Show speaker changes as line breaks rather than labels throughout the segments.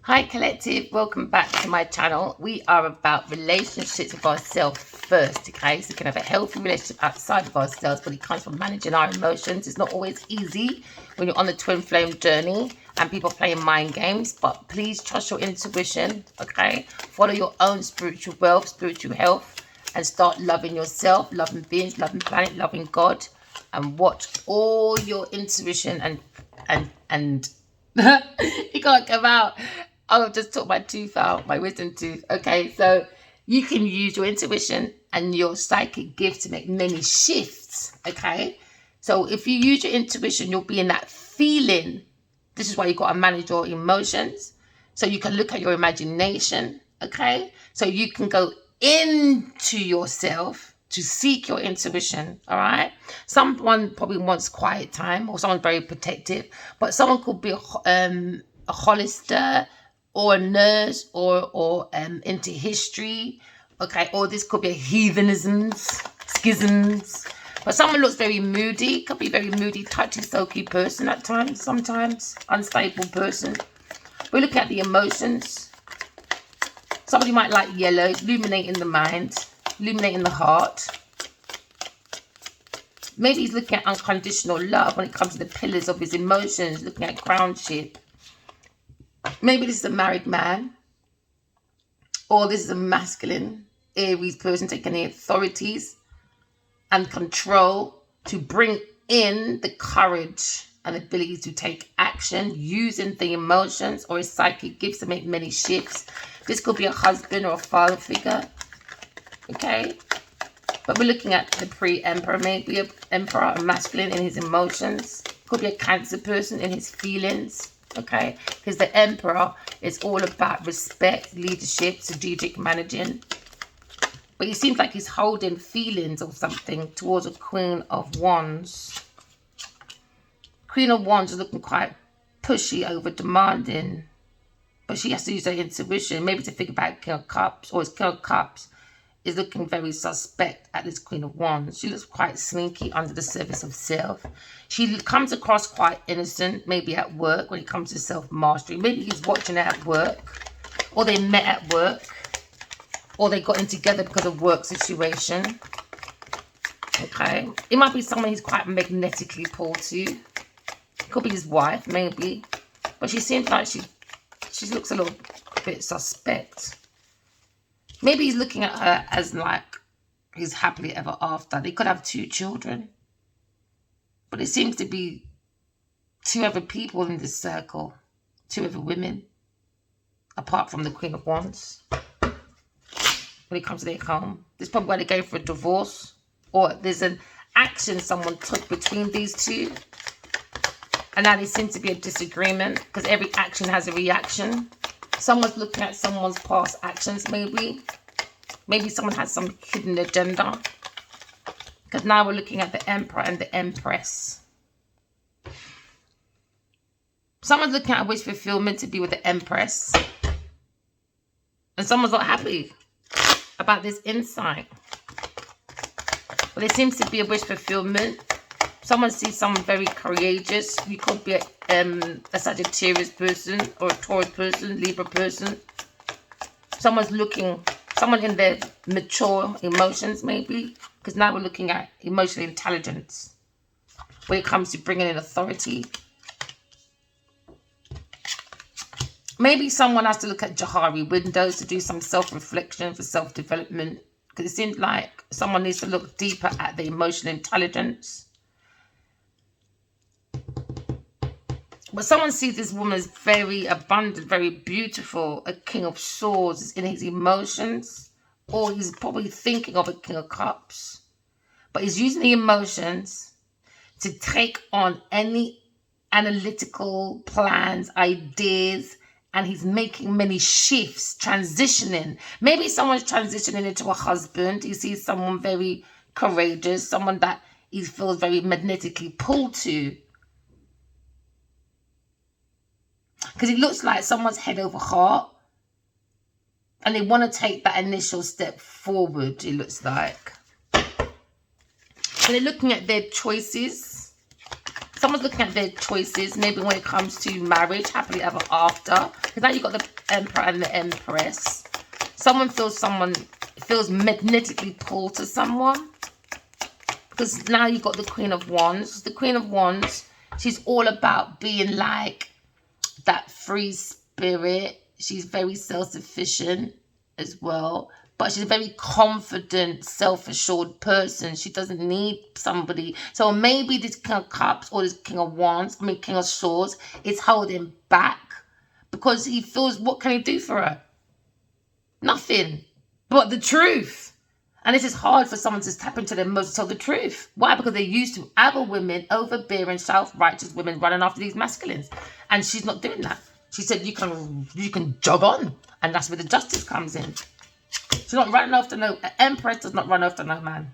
Hi Collective, welcome back to my channel. We are about relationships with ourselves first, okay? So we can have a healthy relationship outside of ourselves, but it comes from managing our emotions. It's not always easy when you're on the twin flame journey and people playing mind games, but please trust your intuition, okay? Follow your own spiritual wealth, spiritual health, and start loving yourself, loving beings, loving planet, loving God, and watch all your intuition and it can't come out. Oh, I've just took my tooth out, my wisdom tooth. Okay, so you can use your intuition and your psychic gift to make many shifts. Okay, so if you use your intuition, you'll be in that feeling. This is why you got to manage your emotions. So you can look at your imagination. Okay, so you can go into yourself to seek your intuition. All right, someone probably wants quiet time, or someone's very protective, but someone could be a holister or a nurse or into history, okay, or this could be heathenisms, schisms. But someone looks very moody, could be very moody, touchy, soaky person at times, sometimes unstable person. We're looking at the emotions. Somebody might like yellow, illuminating the mind, illuminating the heart. Maybe he's looking at unconditional love when it comes to the pillars of his emotions, looking at crownship. Maybe this is a married man, or this is a masculine Aries person taking the authorities and control to bring in the courage and ability to take action using the emotions or his psychic gifts to make many shifts. This could be a husband or a father figure, okay? But we're looking at the pre-emperor, maybe an emperor, a masculine in his emotions. Could be a Cancer person in his feelings. Okay, because the emperor is all about respect, leadership, strategic managing. But he seems like he's holding feelings or something towards a Queen of Wands. Queen of Wands is looking quite pushy, over demanding, but she has to use her intuition, maybe to think about King of Cups, or his King of Cups is looking very suspect at this Queen of Wands. She looks quite sneaky under the surface of self. She comes across quite innocent, maybe at work when it comes to self-mastery. Maybe he's watching her at work, or they met at work, or they got in together because of work situation. Okay. It might be someone he's quite magnetically pulled to. Could be his wife, maybe. But she seems like she looks a little bit suspect. Maybe he's looking at her as like he's happily ever after. They could have 2 children. But it seems to be 2 other people in this circle. 2 other women. Apart from the Queen of Wands. When it comes to their home. This is probably why they go for a divorce. Or there's an action someone took between these 2. And now there seems to be a disagreement. Because every action has a reaction. Someone's looking at someone's past actions, maybe. Maybe someone has some hidden agenda. Because now we're looking at the Emperor and the Empress. Someone's looking at a wish fulfillment to be with the Empress. And someone's not happy about this insight. But there seems to be a wish fulfillment. Someone sees someone very courageous. You could be a Sagittarius person or a Taurus person, Libra person. Someone's looking, someone in their mature emotions maybe. Because now we're looking at emotional intelligence. When it comes to bringing in authority. Maybe someone has to look at Johari windows to do some self-reflection for self-development. Because it seems like someone needs to look deeper at the emotional intelligence. But someone sees this woman as very abundant, very beautiful. A King of Swords is in his emotions. Or he's probably thinking of a King of Cups. But he's using the emotions to take on any analytical plans, ideas. And he's making many shifts, transitioning. Maybe someone's transitioning into a husband. He sees someone very courageous. Someone that he feels very magnetically pulled to. Because it looks like someone's head over heart. And they want to take that initial step forward, it looks like. So they're looking at their choices. Someone's looking at their choices, maybe when it comes to marriage, happily ever after. Because now you've got the Emperor and the Empress. Someone feels magnetically pulled to someone. Because now you've got the Queen of Wands. The Queen of Wands, she's all about being like that free spirit. She's very self-sufficient as well. But she's a very confident, self-assured person. She doesn't need somebody. So maybe this King of Cups or this King of Wands, King of Swords, is holding back. Because he feels, what can he do for her? Nothing. But the truth. And this is hard for someone to tap into their emotions, tell the truth. Why? Because they're used to other women, overbearing, self-righteous women running after these masculines. And she's not doing that. She said, you can jog on. And that's where the justice comes in. She's not running after no... An Empress does not run after no man.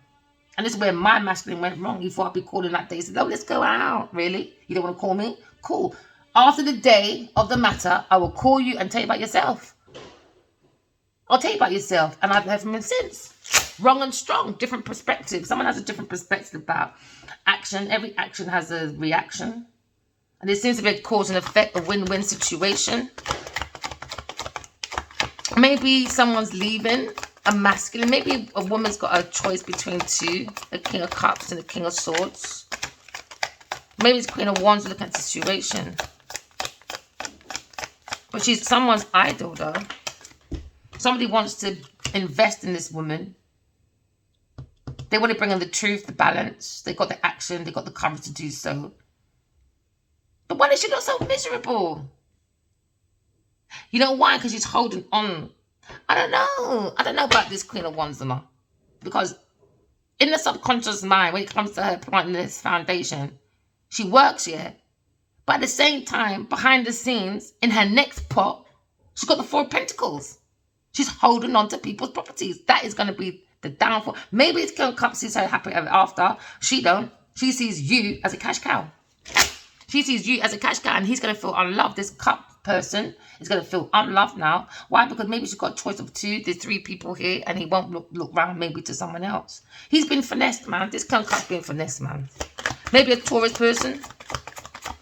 And this is where my masculine went wrong. He thought I'd be calling that day. He said, oh, let's go out. Really? You don't want to call me? Cool. After the day of the matter, I will call you and tell you about yourself. I'll tell you about yourself. And I've heard from him since. Wrong and strong. Different perspective. Someone has a different perspective about action. Every action has a reaction. And there seems to be a cause and effect, a win-win situation. Maybe someone's leaving a masculine. Maybe a woman's got a choice between two. A King of Cups and a King of Swords. Maybe it's Queen of Wands looking at the situation. But she's someone's idol though. Somebody wants to invest in this woman. They want to bring in the truth, the balance. They got the action. They got the courage to do so. But why does she look so miserable? You know why? Because she's holding on. I don't know. I don't know about this Queen of Wands or not. Because in the subconscious mind, when it comes to her planting this foundation, she works here. But at the same time, behind the scenes, in her next pot, she's got the Four of Pentacles. She's holding on to people's properties. That is going to be the downfall. Maybe it's King of Cups sees her happy ever after. She don't. She sees you as a cash cow. She sees you as a cash cow and he's going to feel unloved. This cup person is going to feel unloved now. Why? Because maybe she's got a choice of two. There's three people here and he won't look round maybe to someone else. He's been finessed, man. This King of Cups been finessed, man. Maybe a Taurus person.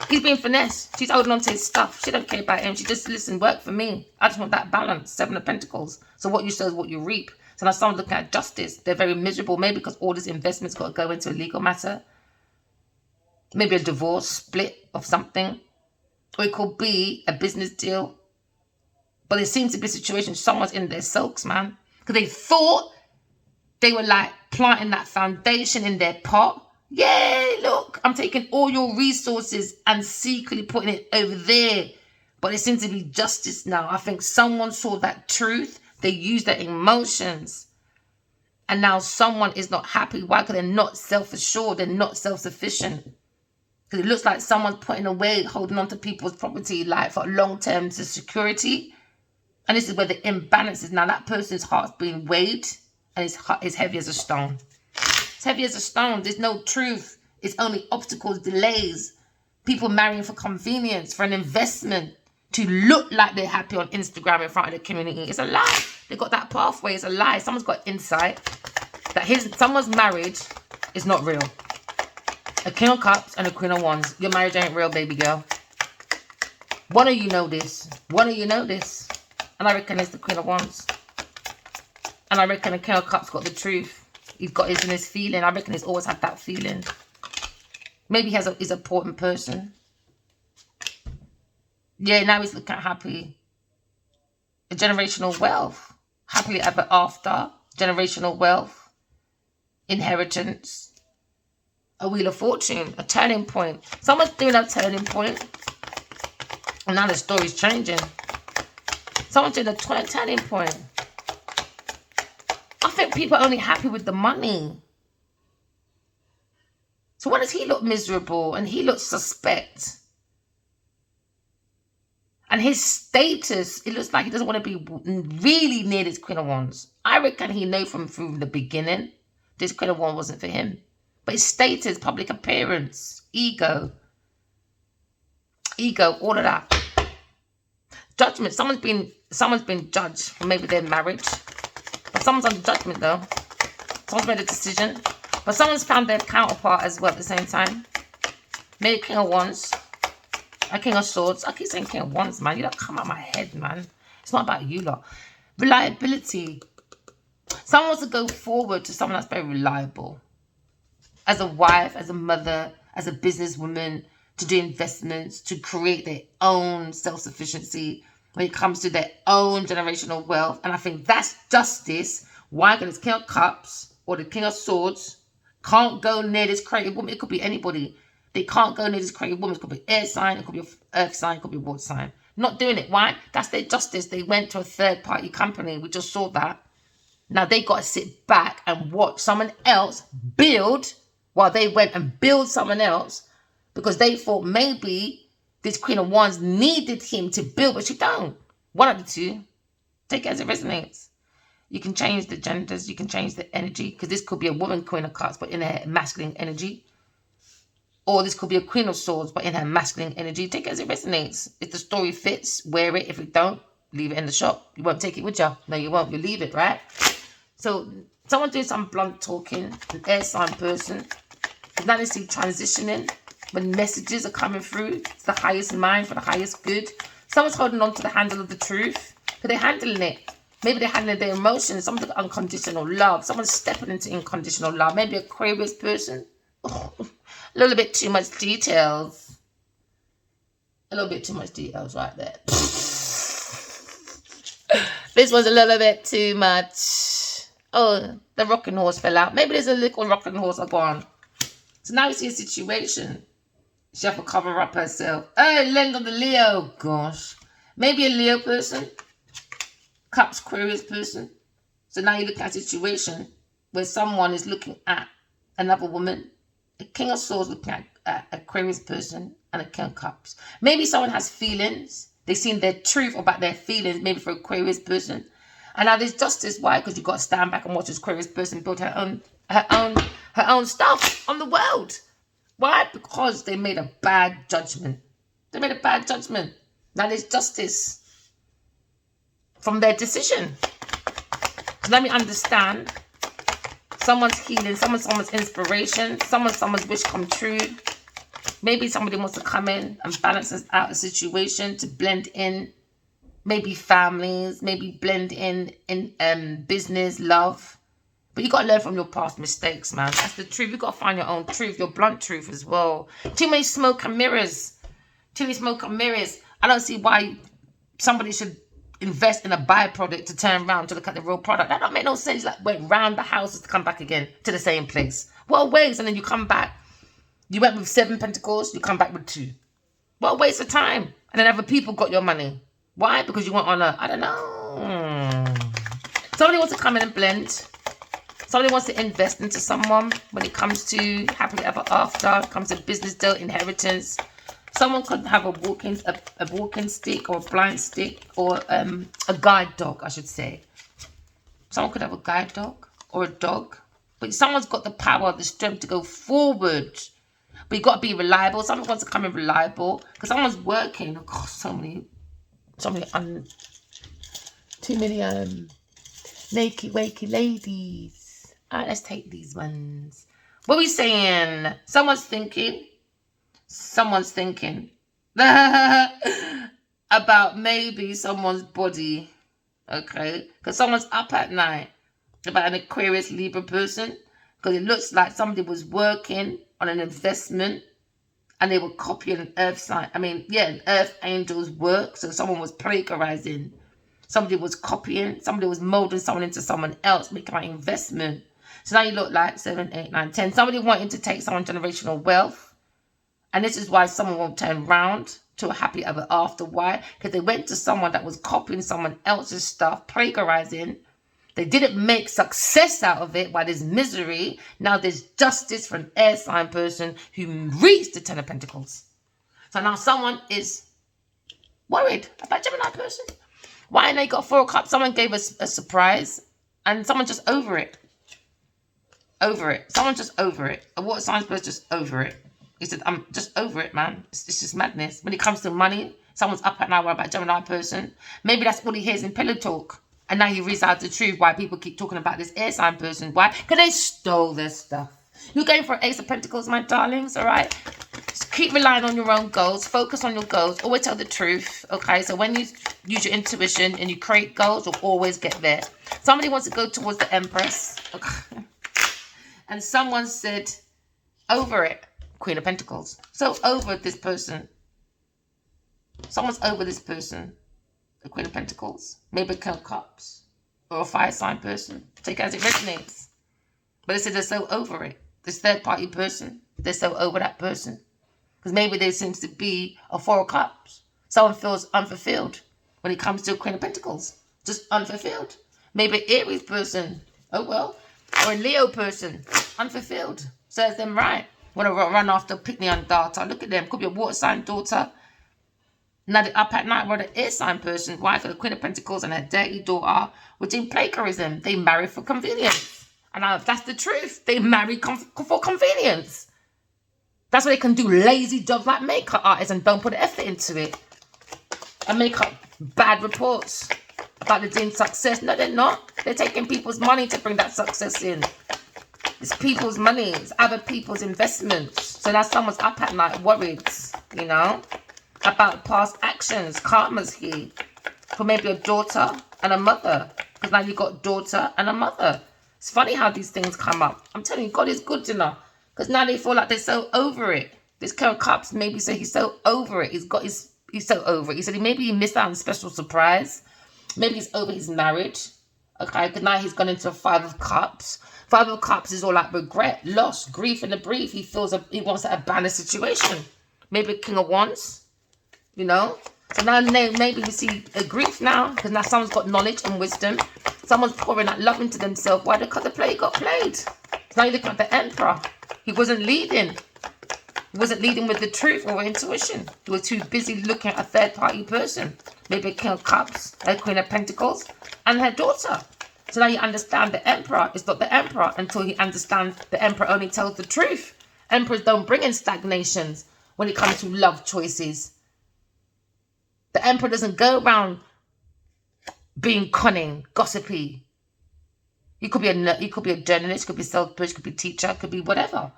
He's being finessed. She's holding on to his stuff. She don't care about him. She just, listen, work for me. I just want that balance. Seven of Pentacles. So what you sow is what you reap. So now someone's looking at justice. They're very miserable. Maybe because all this investment's got to go into a legal matter. Maybe a divorce, split of something. Or it could be a business deal. But there seems to be a situation. Someone's in their sulks, man. Because they thought they were like planting that foundation in their pot. Yeah, look, I'm taking all your resources and secretly putting it over there. But it seems to be justice now. I think someone saw that truth. They used their emotions. And now someone is not happy. Why? Because they're not self-assured. They're not self-sufficient. Because it looks like someone's putting away, holding on to people's property like for long-term security. And this is where the imbalance is. Now that person's heart's being weighed and his heart is heavy as a stone. Heavy as a stone. There's no truth. It's only obstacles, delays. People marrying for convenience, for an investment, to look like they're happy on Instagram in front of the community. It's a lie. They got that pathway. It's a lie. Someone's got insight that someone's marriage is not real. A King of Cups and a Queen of Wands. Your marriage ain't real, baby girl. One of you know this. One of you know this. And I reckon it's the Queen of Wands. And I reckon the King of Cups got the truth. He's got his in his feeling. I reckon he's always had that feeling. Maybe he's an important person. Yeah, now he's looking happy. A generational wealth. Happily ever after. Generational wealth. Inheritance. A Wheel of Fortune. A turning point. Someone's doing a turning point. And now the story's changing. Someone's doing a turning point. I think people are only happy with the money. So why does he look miserable and he looks suspect? And his status, it looks like he doesn't want to be really near this Queen of Wands. I reckon he knew from the beginning this Queen of Wands wasn't for him. But his status, public appearance, ego, all of that. Judgment. Someone's been judged for maybe their marriage. But someone's under judgment though. Someone's made a decision. But someone's found their counterpart as well at the same time. Maybe King of Wands. A King of Swords. I keep saying King of Wands, man. You don't come out of my head, man. It's not about you lot. Reliability. Someone wants to go forward to someone that's very reliable. As a wife, as a mother, as a businesswoman, to do investments, to create their own self-sufficiency when it comes to their own generational wealth. And I think that's justice. Why? Because King of Cups or the King of Swords can't go near this creative woman. It could be anybody. They can't go near this creative woman. It could be air sign, it could be earth sign, it could be water sign. Not doing it. Why? That's their justice. They went to a third-party company. We just saw that. Now they got to sit back and watch someone else build while they went and build someone else because they thought maybe this Queen of Wands needed him to build, but she don't. One of the two. Take it as it resonates. You can change the genders. You can change the energy because this could be a woman Queen of Cups but in her masculine energy. Or this could be a Queen of Swords, but in her masculine energy. Take it as it resonates. If the story fits, wear it. If it don't, leave it in the shop. You won't take it with you. No, you won't. You leave it, right? So, someone doing some blunt talking, an air sign person. Now they see transitioning. When messages are coming through, it's the highest mind for the highest good. Someone's holding on to the handle of the truth. Because they're handling it. Maybe they're handling their emotions. Someone's got unconditional love. Someone's stepping into unconditional love. Maybe a Aquarius person. Oh, a little bit too much details. A little bit too much details right there. This was a little bit too much. Oh, the rocking horse fell out. Maybe there's a little rocking horse gone. So now we see a situation. She have to cover up herself. Oh, land on the Leo. Gosh. Maybe a Leo person. Cups Aquarius person. So now you look at a situation where someone is looking at another woman. A King of Swords looking at an Aquarius person and a King of Cups. Maybe someone has feelings. They've seen their truth about their feelings, maybe for Aquarius person. And now there's justice. Why? Because you've got to stand back and watch this Aquarius person build her own stuff on the world. Why? Because they made a bad judgment. They made a bad judgment. Now there's justice from their decision. So let me understand. Someone's healing, someone's inspiration, someone's wish come true. Maybe somebody wants to come in and balance out a situation to blend in. Maybe families, maybe blend in business, love. But you got to learn from your past mistakes, man. That's the truth. You got to find your own truth, your blunt truth as well. Too many smoke and mirrors. Too many smoke and mirrors. I don't see why somebody should invest in a byproduct to turn around to look at the real product. That don't make no sense. Like went round the houses to come back again to the same place. What a waste. And then you come back. You went with 7 pentacles. You come back with 2. What a waste of time. And then other people got your money. Why? Because you went on I don't know. Somebody wants to come in and blend. Somebody wants to invest into someone when it comes to happily ever after. It comes to business deal, inheritance. Someone could have a walking stick or a blind stick or a guide dog, I should say. Someone could have a guide dog or a dog. But someone's got the power, the strength to go forward. But you've got to be reliable. Someone wants to come in reliable. Because someone's working. Oh, God, too many naked, wakey ladies. All right, let's take these ones. What are we saying? Someone's thinking about maybe someone's body, okay? Because someone's up at night about an Aquarius Libra person because it looks like somebody was working on an investment and they were copying an earth sign. An earth angel's work. So someone was plagiarizing. Somebody was copying. Somebody was molding someone into someone else, making an investment. So now you look like 7, 8, 9, 10. Somebody wanting to take someone's generational wealth. And this is why someone won't turn round to a happy ever after. Why? Because they went to someone that was copying someone else's stuff, plagiarizing. They didn't make success out of it. Why there's misery. Now there's justice for an air sign person who reached the 10 of Pentacles. So now someone is worried about Gemini person. Why? And they got 4 of Cups. Someone gave us a surprise. And someone just over it. Over it. Someone's just over it. A water sign person just over it. He said, I'm just over it, man. It's just madness. When it comes to money, someone's up at night worried about Gemini person. Maybe that's all he hears in pillow talk. And now he reads out the truth why people keep talking about this air sign person. Why? Because they stole their stuff. You're going for Ace of Pentacles, my darlings, all right? Just keep relying on your own goals. Focus on your goals. Always tell the truth. Okay, so when you use your intuition and you create goals, you'll always get there. Somebody wants to go towards the Empress. Okay. And someone said, over it. Queen of Pentacles. So over this person. Someone's over this person. The Queen of Pentacles. Maybe a King of Cups. Or a fire sign person. Take it as it resonates. But they said they're so over it. This third party person, they're so over that person. Because maybe there seems to be a Four of Cups. Someone feels unfulfilled when it comes to a Queen of Pentacles. Just unfulfilled. Maybe an Aries person. Oh well. Or a Leo person. Unfulfilled. Serves them right. Want to run after pick-me on data. Look at them. Could be a water sign daughter. Now they're up at night with an air sign person. Wife of the Queen of Pentacles and her dirty daughter. Which in plagiarism. They marry for convenience. And that's the truth. They marry for convenience. That's why they can do lazy jobs like makeup artists and don't put effort into it. And make up bad reports about the doing success. No, they're not. They're taking people's money to bring that success in. It's people's money. It's other people's investments. So now someone's up at night worried, you know, about past actions. Karma's here. For maybe a daughter and a mother. Because now you've got daughter and a mother. It's funny how these things come up. I'm telling you, God is good enough. Because now they feel like they're so over it. This King of Cups maybe say he's so over it. He's so over it. He said maybe he missed out on a special surprise. Maybe he's over his marriage. Okay, because now he's gone into a Five of Cups. Five of Cups is all like regret, loss, grief, and the brief. He feels he wants to abandon the situation. Maybe a King of Wands, you know. So now maybe you see a grief now because now someone's got knowledge and wisdom. Someone's pouring that love into themselves. Why? Because the play got played. So now you're looking at the Emperor. He wasn't leading. He wasn't leading with the truth or intuition. He was too busy looking at a third party person. Maybe a King of Cups, a Queen of Pentacles, and her daughter. So now you understand the Emperor is not the Emperor until you understand the Emperor only tells the truth. Emperors don't bring in stagnations when it comes to love choices. The Emperor doesn't go around being cunning, gossipy. You could be a journalist, could be a salesperson, could be a teacher, could be whatever.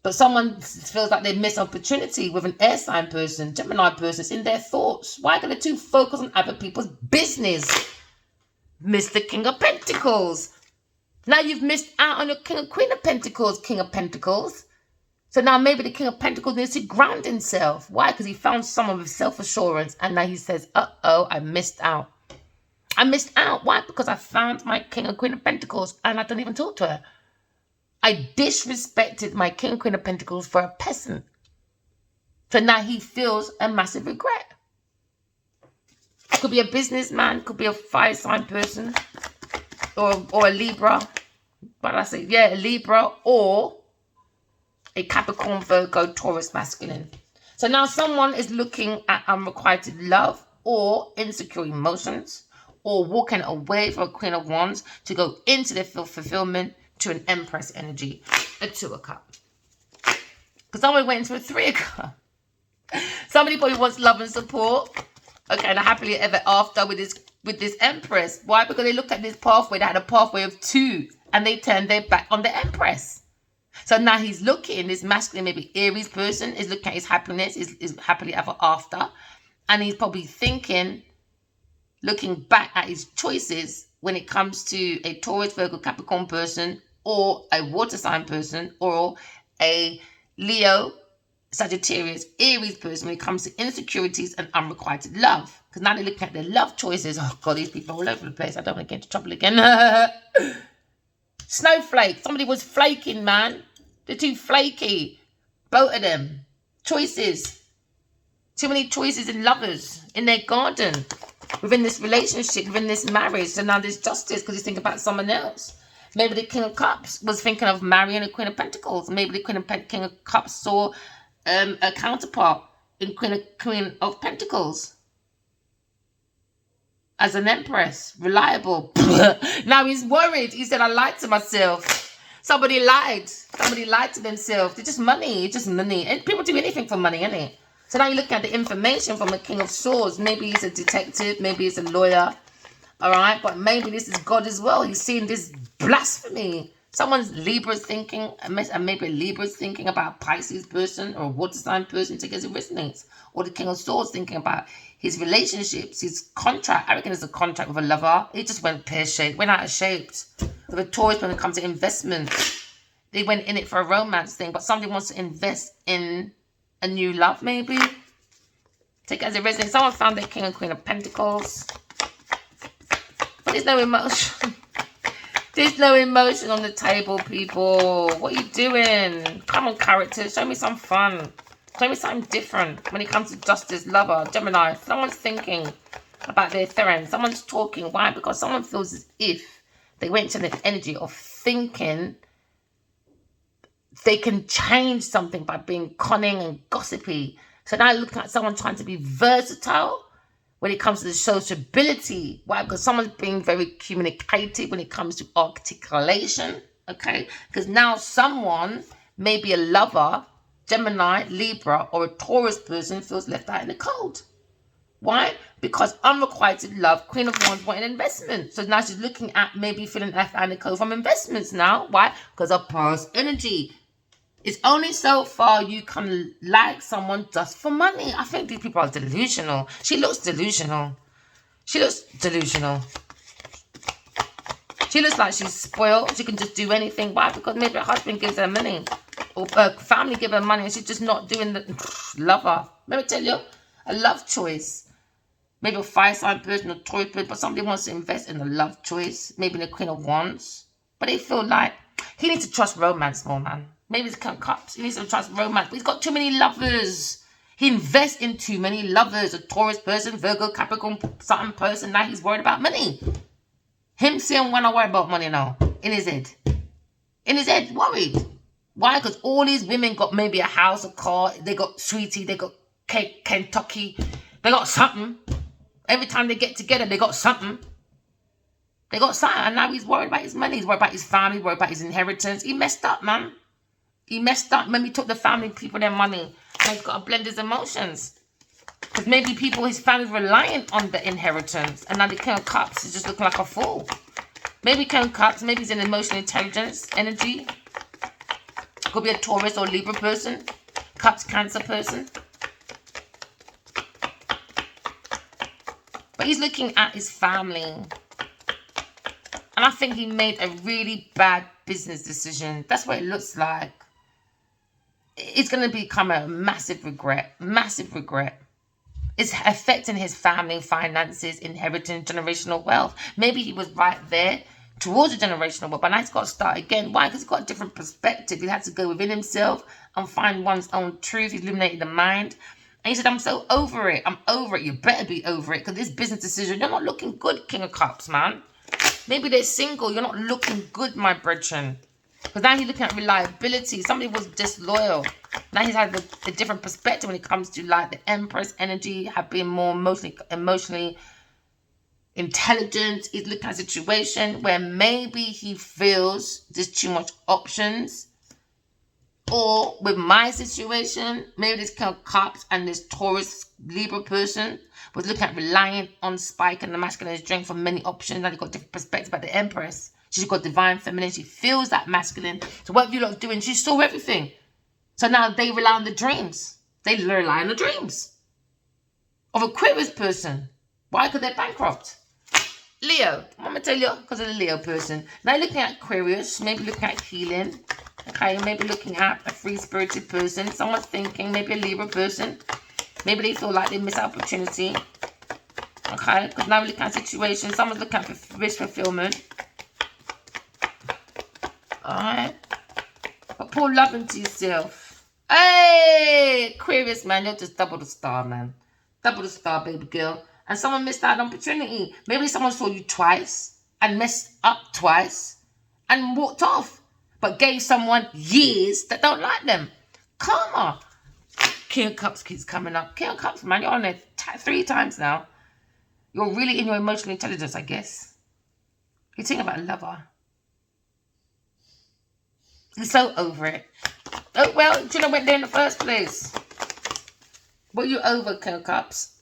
But someone feels like they miss opportunity with an air sign person, Gemini person. It's in their thoughts. Why are the two focus on other people's business? Mr. King of Pentacles. Now you've missed out on your Queen of Pentacles, King of Pentacles. So now maybe the King of Pentacles needs to ground himself. Why? Because he found someone with self-assurance. And now he says, uh-oh, I missed out. I missed out. Why? Because I found my King and Queen of Pentacles and I don't even talk to her. I disrespected my King and Queen of Pentacles for a peasant. So now he feels a massive regret. Could be a businessman, could be a fire sign person, or a Libra. But I say, yeah, a Libra or a Capricorn, Virgo, Taurus masculine. So now someone is looking at unrequited love or insecure emotions, or walking away from a Queen of Wands to go into the fulfillment to an Empress energy, a Two of Cups. Because someone went into a Three of Cups. Somebody probably wants love and support. Okay, and a happily ever after with this Empress. Why? Because they looked at this pathway. They had a pathway of two, and they turned their back on the Empress. So now he's looking, this masculine, maybe Aries person, is looking at his happiness, is happily ever after. And he's probably thinking, looking back at his choices when it comes to a Taurus, Virgo, Capricorn person, or a water sign person, or a Leo, Sagittarius, Aries person when it comes to insecurities and unrequited love. Because now they're looking at their love choices. Oh God, these people are all over the place. I don't want to get into trouble again. Snowflake. Somebody was flaking, man. They're too flaky. Both of them. Choices. Too many choices in lovers in their garden. Within this relationship, within this marriage. So now there's justice because he's thinking about someone else. Maybe the King of Cups was thinking of marrying a Queen of Pentacles. Maybe the King of Cups saw a counterpart in Queen of Pentacles as an Empress, reliable. Now he's worried. He said, I lied to myself. Somebody lied. Somebody lied to themselves. It's just money. It's just money. And people do anything for money, innit? So now you're looking at the information from a King of Swords. Maybe he's a detective. Maybe he's a lawyer. All right? But maybe this is God as well. He's seeing this blasphemy. Someone's Libra's thinking, and maybe Libra's thinking about a Pisces person or a water sign person together it resonates. Or the King of Swords thinking about his relationships, his contract. I reckon it's a contract with a lover. It just went pear-shaped, went out of shape. With a Taurus when it comes to investment, they went in it for a romance thing, but somebody wants to invest in a new love, maybe. Take it as it resonates. Someone found their King and Queen of Pentacles. But there's no emotion. There's no emotion on the table, people. What are you doing? Come on, characters. Show me some fun. Show me something different when it comes to justice, lover, Gemini. Someone's thinking about their friend. Someone's talking. Why? Because someone feels as if they went to the energy of thinking they can change something by being cunning and gossipy. So now looking at someone trying to be versatile when it comes to the sociability. Why? Because someone's being very communicative when it comes to articulation. Okay? Because now someone, maybe a lover, Gemini, Libra, or a Taurus person feels left out in the cold. Why? Because unrequited love, Queen of Wands wanting investment. So now she's looking at maybe feeling left out in the cold from investments now. Why? Because of past energy. It's only so far you can like someone just for money. I think these people are delusional. She looks delusional. She looks delusional. She looks like she's spoiled. She can just do anything. Why? Because maybe her husband gives her money. Or her family give her money and she's just not doing the lover. Let me tell you, a love choice. Maybe a fire sign person, a Taurus person, but somebody wants to invest in a love choice. Maybe in the Queen of Wands. But they feel like he needs to trust romance more, man. Maybe it's King of Cups. He needs to trust romance. But he's got too many lovers. He invests in too many lovers. A Taurus person, Virgo, Capricorn, something person. Now he's worried about money. Him saying when I worry about money now. In his head. In his head, worried. Why? Because all these women got maybe a house, a car. They got sweetie. They got cake, Kentucky. They got something. Every time they get together, they got something. They got something. And now he's worried about his money. He's worried about his family. Worried about his inheritance. He messed up, man. He messed up. Maybe he took the family people their money. And he's got to blend his emotions. Because maybe people, his family's reliant on the inheritance. And now the King of Cups is just looking like a fool. Maybe King of Cups, maybe he's an emotional intelligence energy. Could be a Taurus or Libra person. Cups, Cancer person. But he's looking at his family. And I think he made a really bad business decision. That's what it looks like. It's going to become a massive regret. Massive regret. It's affecting his family, finances, inheritance, generational wealth. Maybe he was right there towards the generational wealth, but now he's got to start again. Why? Because he's got a different perspective. He had to go within himself and find one's own truth. He's illuminated the mind. And he said, I'm so over it. I'm over it. You better be over it. Because this business decision, you're not looking good, King of Cups, man. Maybe they're single. You're not looking good, my brethren. Because now he's looking at reliability. Somebody was disloyal. Now he's had a different perspective when it comes to like the Empress energy, have been more emotionally intelligent. He's looking at a situation where maybe he feels there's too much options. Or with my situation, maybe this King of Cups and this Taurus Libra person was looking at relying on Spike and the masculine strength for many options. Now they've got different perspectives about the Empress. She's got divine feminine. She feels that masculine. So what have you lot doing? She saw everything. So now they rely on the dreams. They rely on the dreams of Aquarius person. Why? Because they're bankrupt. Leo. I'm going to tell you because of the Leo person. Now you're looking at Aquarius. Maybe looking at healing. Okay, maybe looking at a free-spirited person. Someone's thinking, maybe a Libra person. Maybe they feel like they miss opportunity. Okay, because now we're looking at a situation. Someone's looking at wish fulfillment. Alright. But pour love into yourself. Hey, Aquarius, man, you're just double the star, man. Double the star, baby girl. And someone missed out on opportunity. Maybe someone saw you twice and messed up twice and walked off. But gave someone years that don't like them. Karma. King of Cups keeps coming up. King of Cups, man, you're on there 3 times now. You're really in your emotional intelligence, I guess. You're thinking about a lover. You're so over it. Oh, well, you know went there in the first place. What are you over, King of Cups?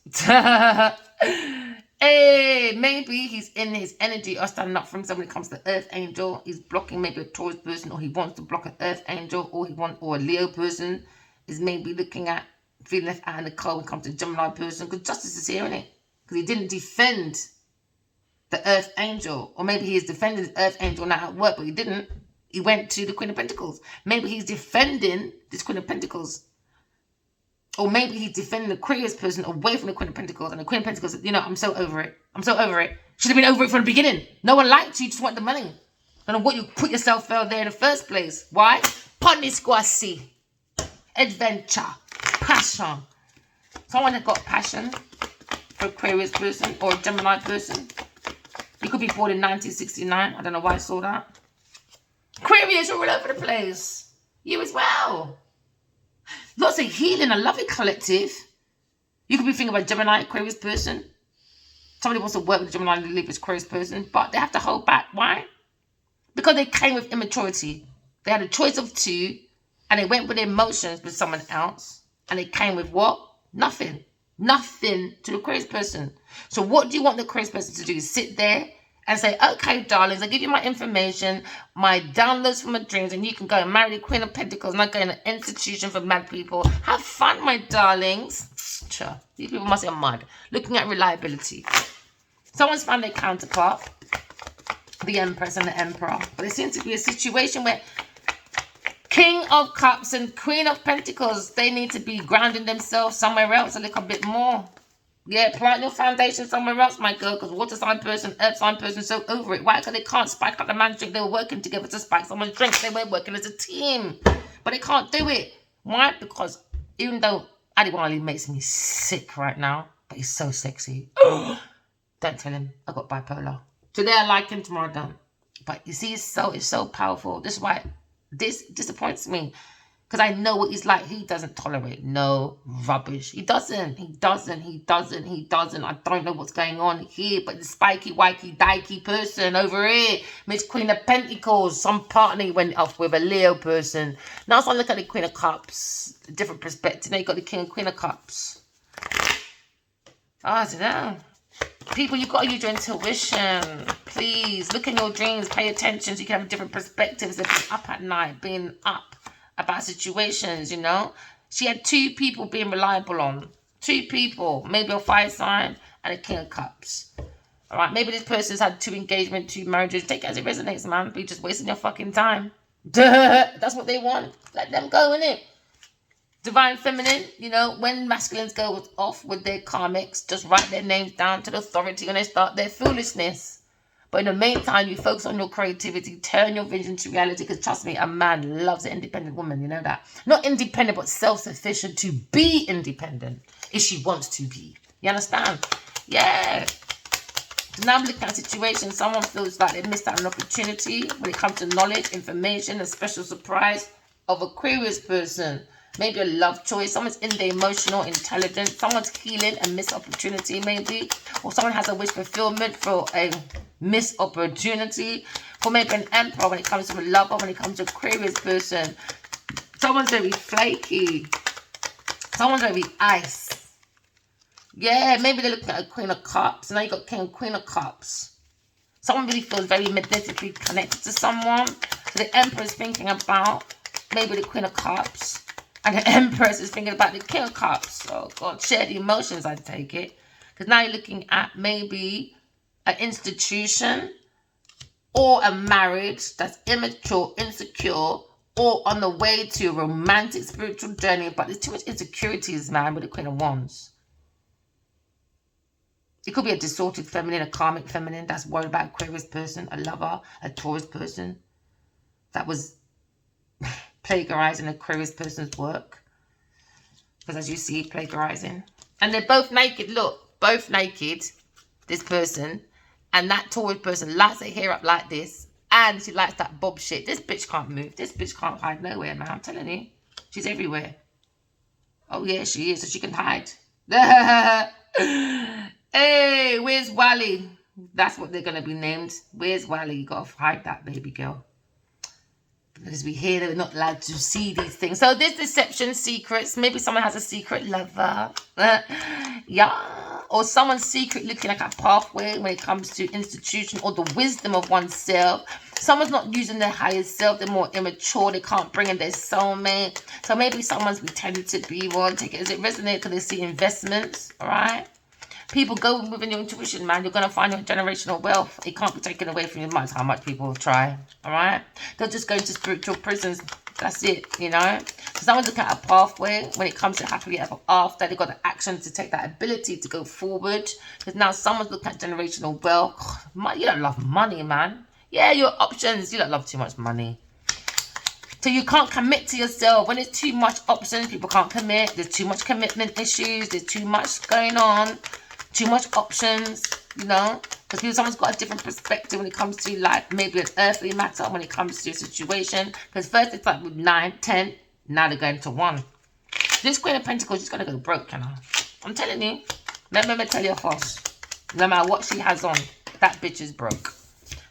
Hey, maybe he's in his energy or standing up for himself when it comes to Earth Angel. He's blocking maybe a Taurus person, or he wants to block an Earth Angel, or a Leo person is maybe looking at feeling left out in the cold when it comes to Gemini person, because justice is here, isn't it? Because he didn't defend the Earth Angel, or maybe he is defending the Earth Angel now at work, but he didn't. He went to the Queen of Pentacles. Maybe he's defending this Queen of Pentacles. Or maybe he's defending the Aquarius person away from the Queen of Pentacles. And the Queen of Pentacles said, I'm so over it. I'm so over it. Should have been over it from the beginning. No one liked you. You just want the money. I don't know what you put yourself out there in the first place. Why? Panisquasi. Adventure. Passion. Someone that got passion for Aquarius person or a Gemini person. You could be born in 1969. I don't know why I saw that. Aquarius are all over the place. You as well. Lots of healing. I love it, collective. You could be thinking about Gemini, Aquarius person. Somebody wants to work with a Gemini, Libra, Aquarius person, but they have to hold back. Why? Because they came with immaturity. They had a choice of two, and they went with their emotions with someone else, and they came with what? Nothing. Nothing to the Aquarius person. So what do you want the Aquarius person to do? Sit there and say, okay, darlings, I give you my information, my downloads from my dreams, and you can go and marry the Queen of Pentacles, and I go in an institution for mad people. Have fun, my darlings. Sure. These people must be mad. Looking at reliability. Someone's found their counterpart, the Empress and the Emperor. But there seems to be a situation where King of Cups and Queen of Pentacles, they need to be grounding themselves somewhere else a little bit more. Yeah, plant your foundation somewhere else, my girl, because water sign person, earth sign person, so over it. Why? Because they can't spike up the man's drink. They were working together to spike someone's drink. They were working as a team. But they can't do it. Why? Because even though Adiwali makes me sick right now, but he's so sexy. Don't tell him I got bipolar. Today I like him, tomorrow I don't. But you see, it's so powerful. This is why this disappoints me. Because I know what he's like. He doesn't tolerate no rubbish. He doesn't. I don't know what's going on here. But the spiky, wikey, dikey person over here, Miss Queen of Pentacles, some partner went off with a Leo person. Now so I look at the Queen of Cups, a different perspective. Now you got the King and Queen of Cups. I don't know. People, you've got to use your intuition. Please, look in your dreams. Pay attention so you can have different perspectives of being up at night, being up about situations, She had two people being reliable on. Two people. Maybe a fire sign and a King of Cups. All right, maybe this person's had 2 engagements, 2 marriages. Take it as it resonates, man. Be just wasting your fucking time. That's what they want. Let them go, innit? Divine Feminine, when masculines go off with their karmics, just write their names down to the authority when they start their foolishness. But in the meantime, you focus on your creativity, turn your vision to reality, because trust me, a man loves an independent woman, you know that? Not independent, but self-sufficient to be independent if she wants to be. You understand? Yeah. So now I'm looking at a situation, someone feels like they missed out on an opportunity when it comes to knowledge, information, a special surprise of Aquarius person. Maybe a love choice. Someone's in their emotional intelligence. Someone's healing a missed opportunity, maybe. Or someone has a wish fulfillment for a missed opportunity. Or maybe an emperor when it comes to a lover, when it comes to Aquarius person. Someone's very flaky. Someone's very ice. Yeah, maybe they're looking at a Queen of Cups. Now you got King and Queen of Cups. Someone really feels very magnetically connected to someone. So the emperor is thinking about maybe the Queen of Cups. And the Empress is thinking about the King of Cups. Oh, God, share the emotions, I take it. Because now you're looking at maybe an institution or a marriage that's immature, insecure, or on the way to a romantic, spiritual journey. But there's too much insecurities, man, with the Queen of Wands. It could be a distorted feminine, a karmic feminine that's worried about Aquarius person, a lover, a Taurus person that was plagiarizing Aquarius person's work. Because as you see, plagiarizing. And they're both naked. Look, both naked. This person. And that Taurus person lights her hair up like this. And she likes that bob shit. This bitch can't move. This bitch can't hide nowhere, man. I'm telling you. She's everywhere. Oh, yeah, she is. So she can hide. Hey, where's Wally? That's what they're going to be named. Where's Wally? You got to hide that baby girl. Because we hear that we're not allowed to see these things. So there's deception, secrets. Maybe someone has a secret lover. Yeah. Or someone's secret looking like a pathway when it comes to institution or the wisdom of oneself. Someone's not using their higher self. They're more immature. They can't bring in their soulmate. So maybe someone's pretending to be one. Take it as it resonates because they see investments. All right. People go within your intuition, man. You're going to find your generational wealth. It can't be taken away from you, no matter how much people try. All right? They'll just go into spiritual prisons. That's it, you know? So someone's looking at a pathway when it comes to happily ever after. They've got the action to take that ability to go forward. Because now someone's looking at generational wealth. You don't love money, man. Yeah, your options. You don't love too much money. So you can't commit to yourself. When there's too much options, people can't commit. There's too much commitment issues. There's too much going on. Too much options, you know, because someone's got a different perspective when it comes to life, maybe an earthly matter when it comes to a situation. Because first it's like with 9, 10, now they're going to 1. This Queen of Pentacles is going to go broke, you know. I'm telling you. Let me tell you first. No matter what she has on, that bitch is broke.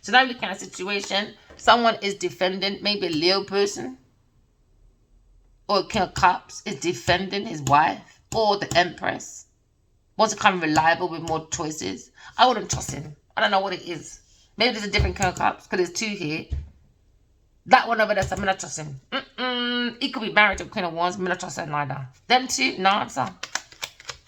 So now looking at a situation, someone is defending, maybe a Leo person, or a King of Cups is defending his wife, or the Empress. Wants to come reliable with more choices. I wouldn't trust him. I don't know what it is. Maybe there's a different King of Cups because there's 2 here. That one over there, so I'm not trust him. He could be married to a Queen of Wands. I'm not trust her neither. Them 2, no answer.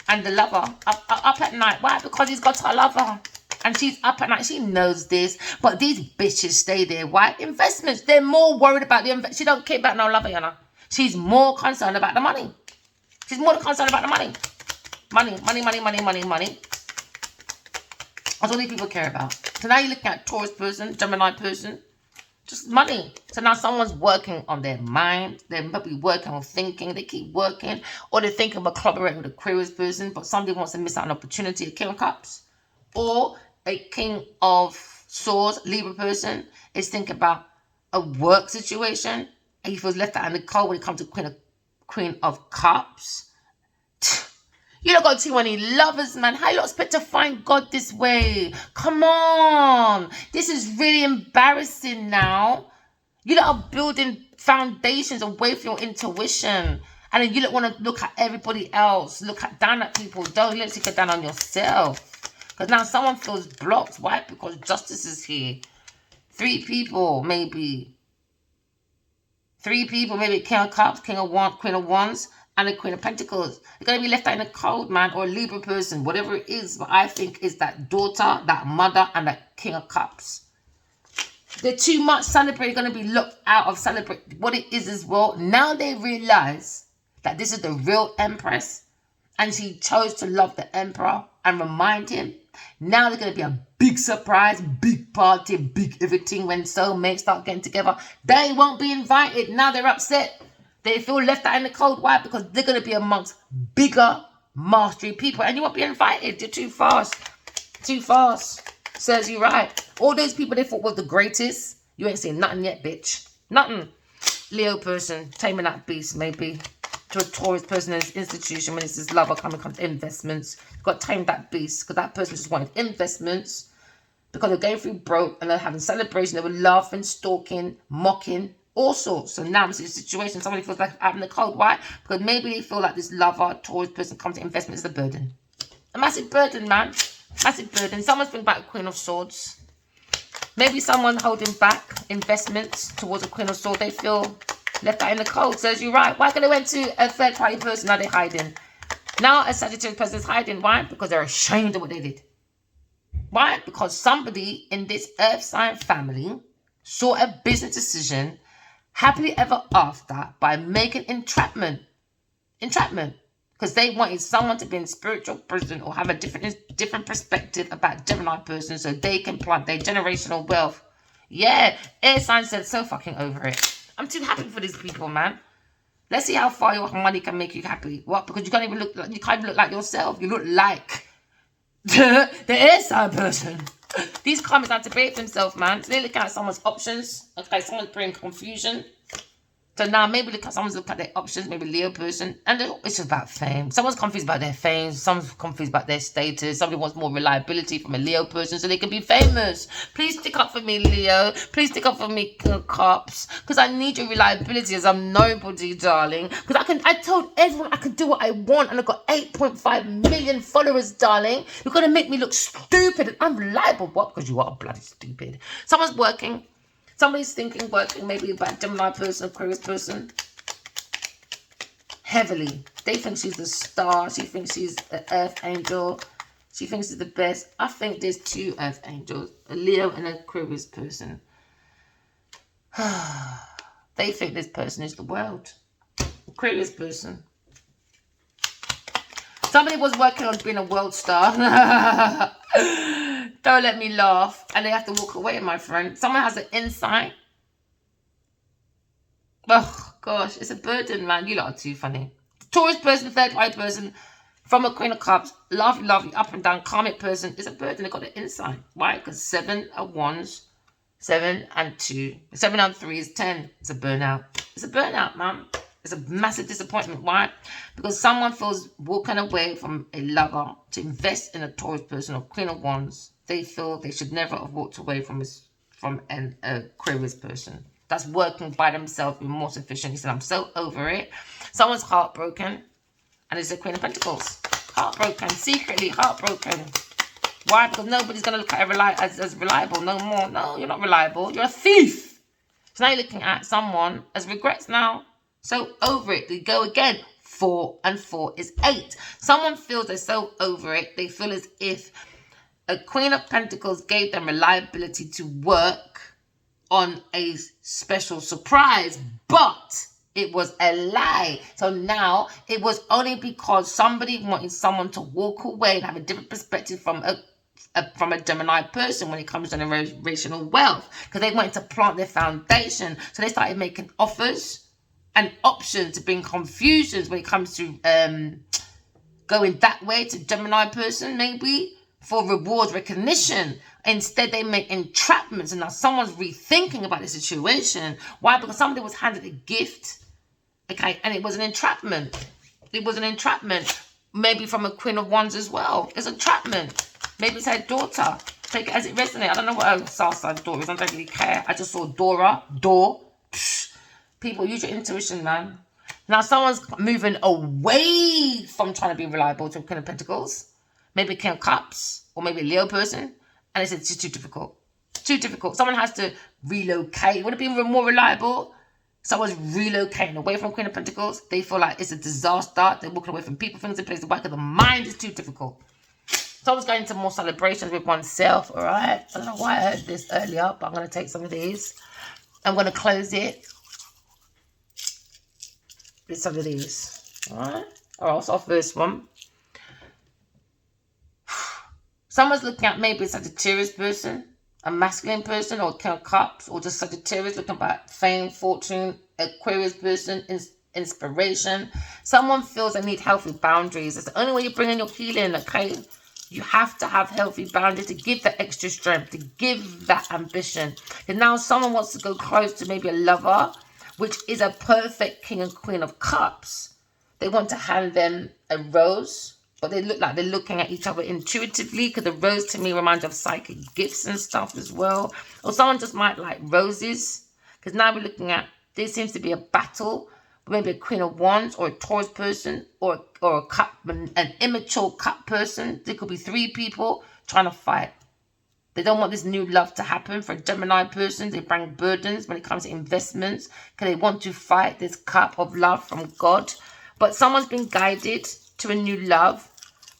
And the lover, up at night. Why? Because he's got a lover. And she's up at night. She knows this. But these bitches stay there. Why? Investments. They're more worried about the investment. She don't care about no lover, you know. She's more concerned about the money. She's more concerned about the money. Money. That's all these people care about. So now you're looking at Taurus person, Gemini person. Just money. So now someone's working on their mind. They're probably working on thinking. They keep working. Or they're thinking about collaborating with a Aquarius person. But somebody wants to miss out on an opportunity. A King of Cups. Or a King of Swords, Libra person, is thinking about a work situation. And he feels left out in the cold when it comes to Queen of Cups. You don't got too many lovers, man. How you not expect to find God this way? Come on. This is really embarrassing now. You lot are building foundations away from your intuition. And then you don't want to look at everybody else. Look down at people. Don't let it go down on yourself. Because now someone feels blocked. Why? Because justice is here. 3 people, maybe. 3 people, maybe King of Cups, King of Wands, Queen of Wands. And a Queen of Pentacles. They're going to be left out in the cold, man, or a Libra person, whatever it is. But I think it's that daughter, that mother, and that King of Cups. They're too much celebrating, going to be looked out of celebrate. What it is as well, now they realize that this is the real Empress, and she chose to love the Emperor and remind him. Now there's going to be a big surprise, big party, big everything when soulmates start getting together. They won't be invited. Now they're upset. They feel left out in the cold. Why? Because they're going to be amongst bigger mastery people. And you won't be invited. You're too fast. Too fast. Serves you right. All those people they thought was the greatest. You ain't seen nothing yet, bitch. Nothing. Leo person. Taming that beast, maybe. To a Taurus person in this institution. When it's this lover coming to investments. You've got to tame that beast. Because that person just wanted investments. Because they're going through broke. And they're having celebration. They were laughing, stalking, mocking. All sorts. So now it's a situation. Somebody feels like out in the cold. Why? Because maybe they feel like this lover, Taurus person comes to investment is a burden. A massive burden, man. Massive burden. Someone's been back a Queen of Swords. Maybe someone holding back investments towards a Queen of Swords. They feel left out in the cold. Says you're right. Why? Because they went to a third party person. Now they're hiding. Now a Sagittarius person is hiding. Why? Because they're ashamed of what they did. Why? Because somebody in this earth sign family saw a business decision happily ever after by making entrapment. Because they wanted someone to be in spiritual prison or have a different perspective about Gemini person so they can plant their generational wealth. Yeah, air sign said so fucking over it. I'm too happy for these people, man. Let's see how far your money can make you happy. What? Because you can't even look like yourself. You look like the air sign person. These karmics have to behave themselves, man. So they're looking at someone's options. Okay, someone's bringing confusion. So now maybe someone's looking at their options, maybe Leo person, and it's just about fame. Someone's confused about their fame, someone's confused about their status, somebody wants more reliability from a Leo person so they can be famous. Please stick up for me, Leo. Please stick up for me, cops, because I need your reliability as I'm nobody, darling. Because I told everyone I could do what I want, and I've got 8.5 million followers, darling. You're going to make me look stupid and unreliable. What? Because you are bloody stupid. Someone's working. Somebody's thinking, working, maybe about Gemini person, Aquarius person. Heavily. They think she's the star. She thinks she's an earth angel. She thinks she's the best. I think there's two earth angels. A Leo and an Aquarius person. They think this person is the world. Aquarius person. Somebody was working on being a world star. Don't let me laugh. And they have to walk away, my friend. Someone has an insight. Oh, gosh. It's a burden, man. You lot are too funny. Taurus person, third eye person, from a Queen of Cups, lovely, up and down, karmic person. It's a burden. They got an insight. Why? Because 7 of Wands, 7 and 2. 7 and 3 is 10. It's a burnout. It's a burnout, man. It's a massive disappointment. Why? Because someone feels walking away from a lover to invest in a Taurus person or Queen of Wands. They feel they should never have walked away from an Aquarius person. That's working by themselves, being more sufficient. He said, I'm so over it. Someone's heartbroken. And it's the Queen of Pentacles. Heartbroken. Secretly heartbroken. Why? Because nobody's going to look at it as reliable no more. No, you're not reliable. You're a thief. So now you're looking at someone as regrets now. So over it. They go again. 4 and 4 is 8. Someone feels they're so over it. They feel as if a Queen of Pentacles gave them reliability to work on a special surprise, but it was a lie. So now it was only because somebody wanted someone to walk away and have a different perspective from a Gemini person when it comes to generational wealth, because they wanted to plant their foundation. So they started making offers and options to bring confusions when it comes to going that way to Gemini person, maybe for rewards, recognition. Instead, they make entrapments, and now someone's rethinking about the situation. Why? Because somebody was handed a gift, okay, and it was an entrapment. It was an entrapment, maybe from a Queen of Wands as well. It's an entrapment. Maybe it's her daughter. Take it as it resonates. I don't know what her star sign daughter is. I don't really care. I just saw door. Psh. People, use your intuition, man. Now, someone's moving away from trying to be reliable to a Queen of Pentacles. Maybe King of Cups, or maybe a Leo person. And it's just too difficult. Too difficult. Someone has to relocate. Would it be more reliable? Someone's relocating away from Queen of Pentacles. They feel like it's a disaster. They're walking away from people, things in place. The work of the mind is too difficult. Someone's going to more celebrations with oneself, all right? I don't know why I heard this earlier, but I'm going to take some of these. I'm going to close it with some of these, all right? All right, so first one. Someone's looking at maybe a Sagittarius person, a masculine person, or King of Cups, or just Sagittarius looking about fame, fortune, Aquarius person, inspiration. Someone feels they need healthy boundaries. It's the only way you bring in your healing, okay? You have to have healthy boundaries to give that extra strength, to give that ambition. And now someone wants to go close to maybe a lover, which is a perfect King and Queen of Cups. They want to hand them a rose, but they look like they're looking at each other intuitively, because the rose to me reminds of psychic gifts and stuff as well. Or someone just might like roses, because now we're looking at, there seems to be a battle, maybe a Queen of Wands or a Taurus person or a cup, an immature cup person. There could be 3 people trying to fight. They don't want this new love to happen. For a Gemini person, they bring burdens when it comes to investments, because they want to fight this cup of love from God. But someone's been guided to a new love.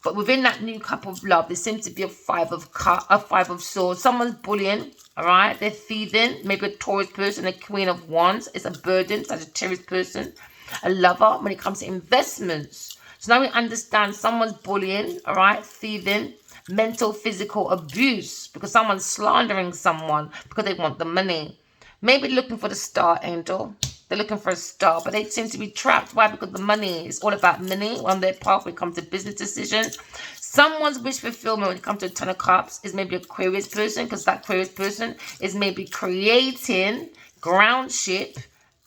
But within that new cup of love, there seems to be a 5 of swords. Someone's bullying, all right? They're thieving. Maybe a Taurus person, a Queen of Wands. It's a burden, Sagittarius person, a lover when it comes to investments. So now we understand someone's bullying, all right? Thieving, mental, physical abuse, because someone's slandering someone because they want the money. Maybe looking for the star angel. They're looking for a star, but they seem to be trapped. Why? Because the money is all about money on their path when it comes to business decisions. Someone's wish fulfillment when it comes to a Ten of Cups is maybe Aquarius person, because that Aquarius person is maybe creating groundship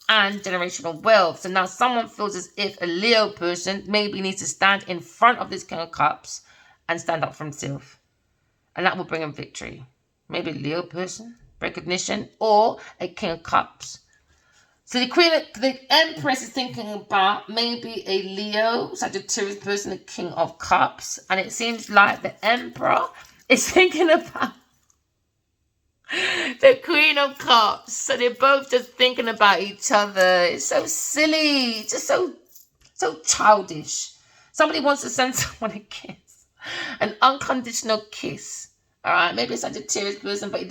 and generational wealth. So now someone feels as if a Leo person maybe needs to stand in front of this King of Cups and stand up for himself. And that will bring him victory. Maybe a Leo person, recognition, or a King of Cups. So the Empress is thinking about maybe a Leo, Sagittarius person, a King of Cups. And it seems like the Emperor is thinking about the Queen of Cups. So they're both just thinking about each other. It's so silly. Just so childish. Somebody wants to send someone a kiss. An unconditional kiss. Alright, maybe it's a Sagittarius person, but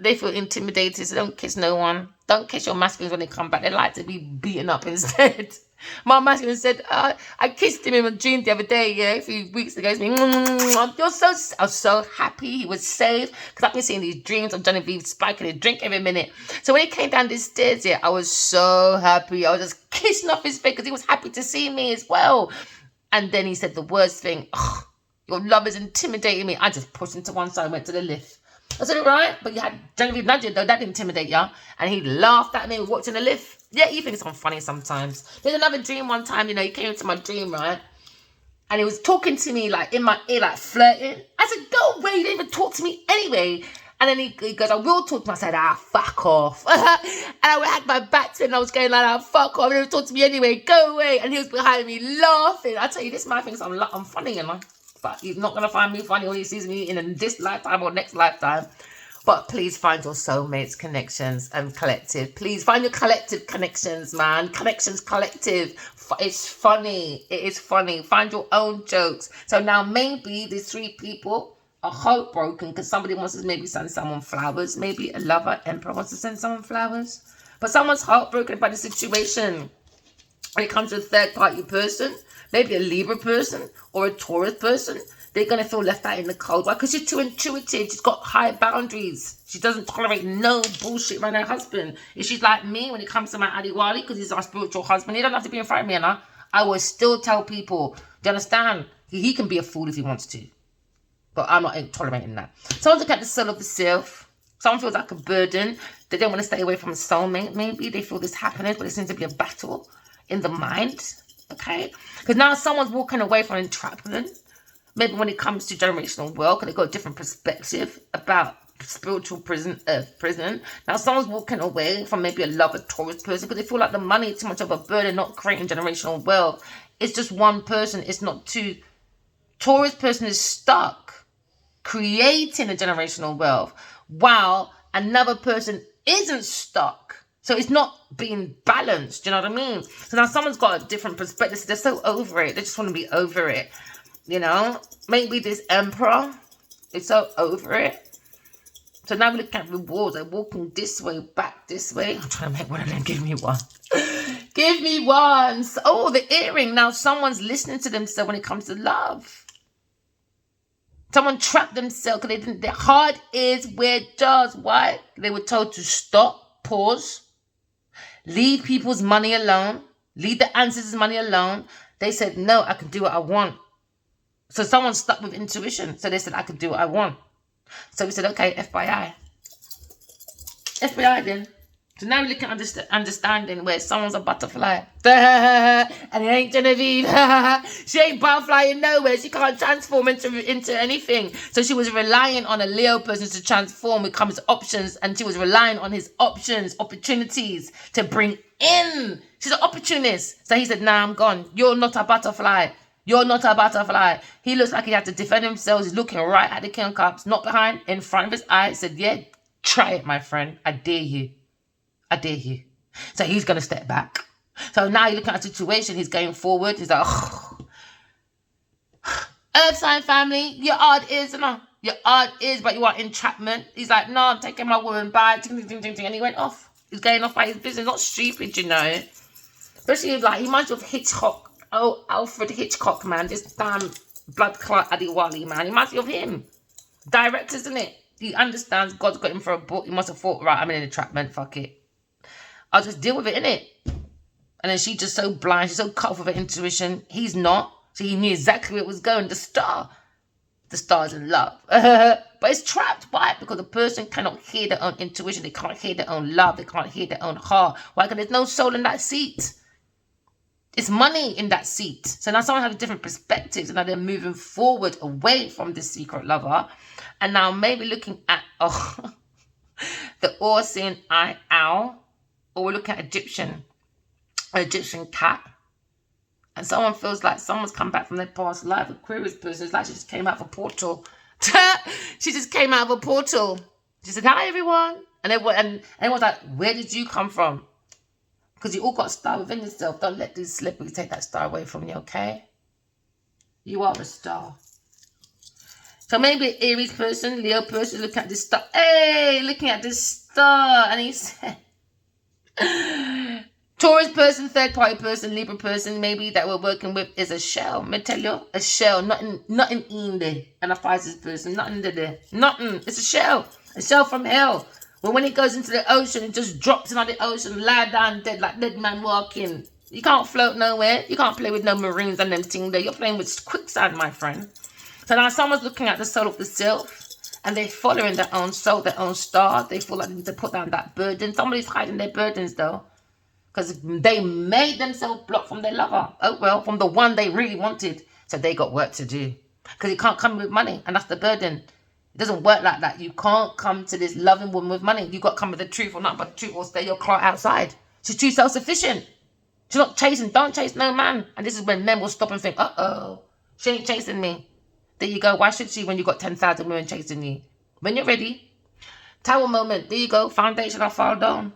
they feel intimidated, so don't kiss no one. Don't kiss your masculines when they come back. They like to be beaten up instead. My masculine said, I kissed him in a dream the other day, a few weeks ago. I was so happy he was safe, because I've been seeing these dreams of Genevieve spiking a drink every minute. So when he came down the stairs, I was so happy. I was just kissing off his face because he was happy to see me as well. And then he said the worst thing, your love is intimidating me. I just pushed him to one side and went to the lift. I said, all right, but you had Genevieve nudging, though. That didn't intimidate you. And he laughed at me watching the lift. Yeah, you think it's funny sometimes. There's another dream one time, he came into my dream, right? And he was talking to me, like, in my ear, like, flirting. I said, go away, you didn't even talk to me anyway. And then he goes, I will talk to him. I said, fuck off. And I had my back to him, and I was going like, fuck off. And he would talk to me anyway, go away. And he was behind me laughing. I tell you, this man thinks I'm funny, But he's not going to find me funny when he sees me in this lifetime or next lifetime. But please find your soulmates, connections, and collective. Please find your collective connections, man. Connections collective. It's funny. It is funny. Find your own jokes. So now maybe these three people are heartbroken because somebody wants to maybe send someone flowers. Maybe a lover, Emperor, wants to send someone flowers. But someone's heartbroken by the situation. When it comes to a third-party person, maybe a Libra person or a Taurus person, they're going to feel left out in the cold. Why? Because she's too intuitive. She's got high boundaries. She doesn't tolerate no bullshit around her husband. If she's like me when it comes to my Adiwali, because he's our spiritual husband, he doesn't have to be in front of me, I will still tell people, do you understand? He can be a fool if he wants to. But I'm not tolerating that. Someone's looking at the soul of the self. Someone feels like a burden. They don't want to stay away from a soulmate. Maybe they feel this happening, but it seems to be a battle in the mind. Okay? Because now someone's walking away from entrapment. Maybe when it comes to generational wealth, they've got a different perspective about spiritual prison, earth prison. Now someone's walking away from maybe a lover, Taurus person, because they feel like the money is too much of a burden, not creating generational wealth. It's just one person. It's not two. Taurus person is stuck creating a generational wealth, while another person isn't stuck. So it's not being balanced. Do you know what I mean? So now someone's got a different perspective. So they're so over it. They just want to be over it. Maybe this Emperor is so over it. So now we look at rewards. They're walking this way, back this way. I'm trying to make one of them. Give me one. Give me one. Oh, the earring. Now someone's listening to themselves when it comes to love. Someone trapped themselves because they didn't. Their heart is where it does. Why? They were told to stop, pause, leave people's money alone, leave the ancestors' money alone. They said, no, I can do what I want. So someone's stuck with intuition. So they said, I can do what I want. So we said, okay, FBI. FBI then. So now we're looking at understanding where someone's a butterfly. And it ain't Genevieve. She ain't butterflying nowhere. She can't transform into anything. So she was relying on a Leo person to transform when it comes to options. And she was relying on his options, opportunities to bring in. She's an opportunist. So he said, nah, I'm gone. You're not a butterfly. You're not a butterfly. He looks like he had to defend himself. He's looking right at the King of Cups, not behind, in front of his eyes. He said, yeah, try it, my friend. I dare you. I dare you. So he's going to step back. So now you're looking at a situation. He's going forward. He's like, Earth sign family, your odd is, your odd is, but you are entrapment. He's like, no, I'm taking my woman back. And he went off. He's going off by his business. Not stupid, Especially like, he reminds you of Hitchcock. Oh, Alfred Hitchcock, man. This damn blood clot Adiwali, man. He reminds you of him. Direct, isn't it? He understands God's got him for a book. He must have thought, right, I'm in an entrapment. Fuck it. I'll just deal with it, innit? And then she's just so blind. She's so cut off with her intuition. He's not. So he knew exactly where it was going. The star. The star's in love. But it's trapped. Why? Because the person cannot hear their own intuition. They can't hear their own love. They can't hear their own heart. Why? Because there's no soul in that seat. It's money in that seat. So now someone has a different perspective. So now they're moving forward away from the secret lover. And now maybe looking at the all-seeing eye owl. Or we're looking at Egyptian cat. And someone feels like someone's come back from their past life. Aquarius person, it's like she just came out of a portal. She just came out of a portal. She said, hi, everyone. And everyone's like, where did you come from? Because you all got a star within yourself. Don't let these celebrities take that star away from you, okay? You are a star. So maybe an Aries person, Leo person, looking at this star. Hey, looking at this star. And he said, Taurus person, third party person, Libra person, maybe that we're working with is a shell. Let me tell you, a shell, nothing in there. And a Pisces person, nothing there. Nothing. It's a shell from hell. But when it goes into the ocean, it just drops into the ocean, lie down dead like dead man walking. You can't float nowhere. You can't play with no marines and them things there. You're playing with quicksand, my friend. So now someone's looking at the soul of the self, and they're following their own soul, their own star. They feel like they need to put down that burden. Somebody's hiding their burdens though, because they made themselves block from their lover. Oh well, from the one they really wanted. So they got work to do, because you can't come with money, and that's the burden. It doesn't work like that. You can't come to this loving woman with money. You got to come with the truth, or not but the truth, or stay your client outside. She's too self-sufficient. She's not chasing. Don't chase no man. And this is when men will stop and think, uh-oh, she ain't chasing me. There you go. Why should she when you got 10,000 women chasing you? When you're ready. Tower moment. There you go. Foundation, I fall down.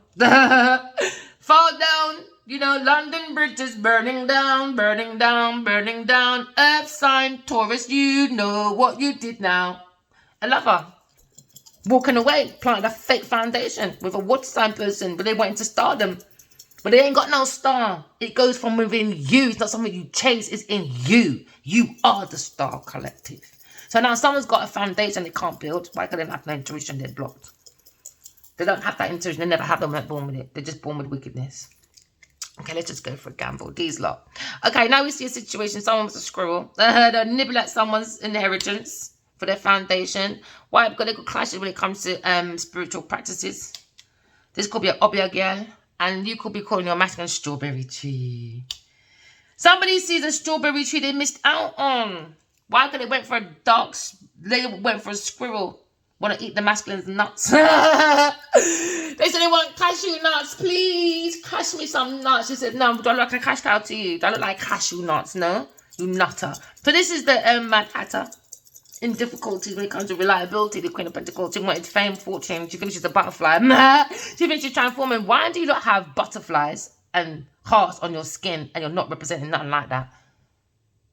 Fall down. You know, London Bridge is burning down, burning down, burning down. Earth sign, Taurus, you know what you did now. A lover. Walking away, planting a fake foundation with a water sign person, but they wanting to star them. But they ain't got no star. It goes from within you. It's not something you chase. It's in you. You are the star collective. So now someone's got a foundation they can't build. Why? Because they don't have no intuition. They're blocked. They don't have that intuition. They never have them. They're born with it. They're just born with wickedness. Okay, let's just go for a gamble. These lot. Okay, now we see a situation. Someone was a squirrel. They'll nibble at someone's inheritance for their foundation. Why? Because they could clash when it comes to spiritual practices. This could be an obia girl. And you could be calling your masculine strawberry tree. Somebody sees a strawberry tree they missed out on. Why? Because they went for they went for a squirrel. Want to eat the masculine's nuts. They said they want cashew nuts. Please, cash me some nuts. She said, no, do I look like a cash cow to you? Do I look like cashew nuts? No? You nutter. So this is the Mad Hatter. In difficulties when it comes to reliability, the Queen of Pentacles. She wanted fame, fortune. She finishes a butterfly. She finishes transforming. Why do you not have butterflies and hearts on your skin and you're not representing nothing like that?